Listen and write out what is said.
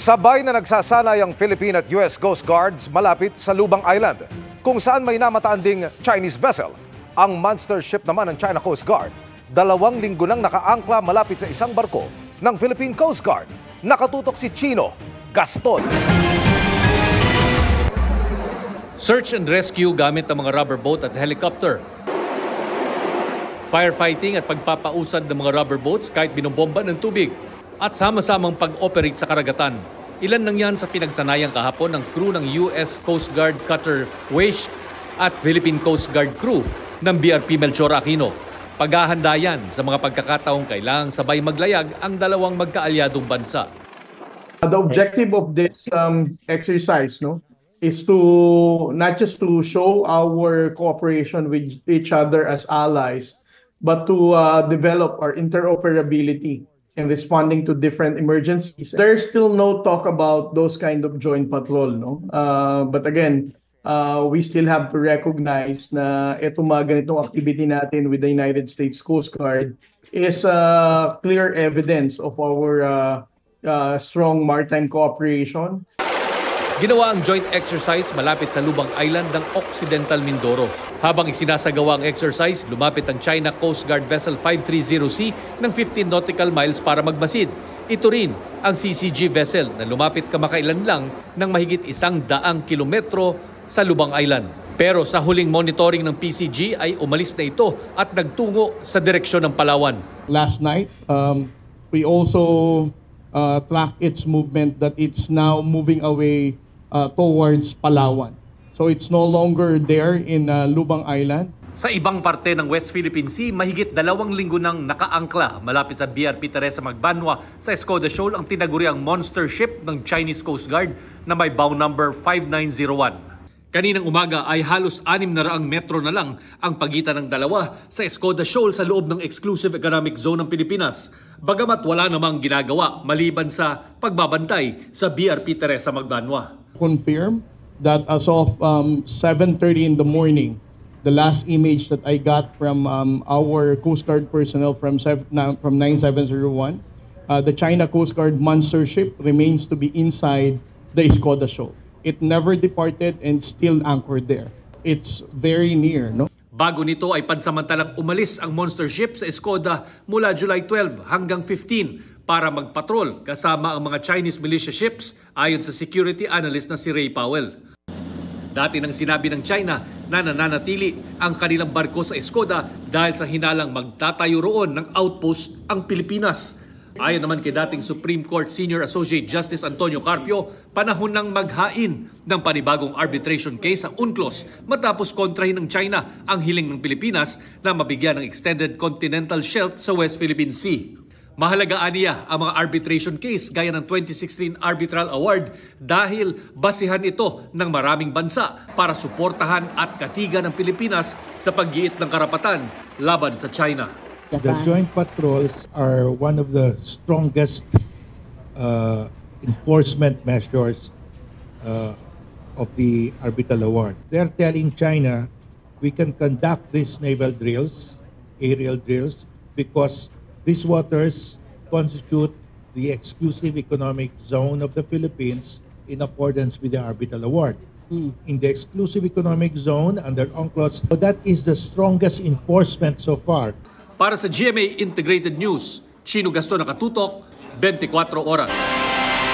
Sabay na nagsasanay ang Philippine at US Coast Guards malapit sa Lubang Island, kung saan may namataan ding Chinese vessel. Ang monster ship naman ng China Coast Guard, 2 linggo nang nakaangkla malapit sa isang barko ng Philippine Coast Guard. Nakatutok si Chino Gaston. Search and rescue gamit ang mga rubber boat at helicopter. Firefighting at pagpapausad ng mga rubber boats kahit binumbomba ng tubig. At sama-samang pag-operate sa karagatan. Ilan nang yan sa pinagsanayang kahapon ng crew ng US Coast Guard cutter Weish at Philippine Coast Guard crew ng BRP Melchor Aquino. Paghahanda yan sa mga pagkakataong kailangang sabay maglayag ang dalawang magkaalyadong bansa. The objective of this exercise is to not just to show our cooperation with each other as allies, but to develop our interoperability in responding to different emergencies. There's still no talk about those kind of joint patrol, but again, we still have to recognize na itong mga ganitong activity natin with the United States Coast Guard is clear evidence of our strong maritime cooperation. Ginawa ang joint exercise malapit sa Lubang Island ng Occidental Mindoro. Habang isinasagawa ang exercise, lumapit ang China Coast Guard Vessel 530C ng 15 nautical miles para magmasid. Ito rin ang CCG vessel na lumapit kamakailan lang ng mahigit 100 kilometro sa Lubang Island. Pero sa huling monitoring ng PCG ay umalis na ito at nagtungo sa direksyon ng Palawan. Last night, we also track its movement that it's now moving away towards Palawan. So it's no longer there in Lubang Island. Sa ibang parte ng West Philippine Sea, mahigit 2 linggo nang nakaangkla malapit sa BRP Teresa Magbanwa sa Escoda Shoal ang tinaguriang monster ship ng Chinese Coast Guard na may bow number 5901. Kaninang umaga ay halos 600 metro na lang ang pagitan ng dalawa sa Escoda Shoal sa loob ng Exclusive Economic Zone ng Pilipinas. Bagamat wala namang ginagawa maliban sa pagbabantay sa BRP Teresa Magbanwa. Confirm that as of 7:30 in the morning, the last image that I got from our Coast Guard personnel from 9701, the China Coast Guard monster ship remains to be inside the Escoda Shoal. It never departed and still anchored there. It's very near, no? Bago nito ay pansamantalang umalis ang monster ship sa Escoda mula July 12 hanggang 15 para magpatrol kasama ang mga Chinese militia ships ayon sa security analyst na si Ray Powell. Dati nang sinabi ng China na nananatili ang kanilang barko sa Escoda dahil sa hinalang magtatayo roon ng outpost ang Pilipinas. Ayon naman kay dating Supreme Court Senior Associate Justice Antonio Carpio, panahon ng maghain ng panibagong arbitration case sa UNCLOS matapos kontrahin ng China ang hiling ng Pilipinas na mabigyan ng extended continental shelf sa West Philippine Sea. Mahalaga aniya ang mga arbitration case gaya ng 2016 Arbitral Award dahil basihan ito ng maraming bansa para suportahan at katigan ng Pilipinas sa paggiit ng karapatan laban sa China. The joint patrols are one of the strongest enforcement measures of the Arbitral Award. They're telling China we can conduct these naval drills, aerial drills, because these waters constitute the exclusive economic zone of the Philippines in accordance with the Arbitral Award. In the exclusive economic zone under UNCLOS, so that is the strongest enforcement so far. Para sa GMA Integrated News, Chino Gaston, nakatutok, 24 oras.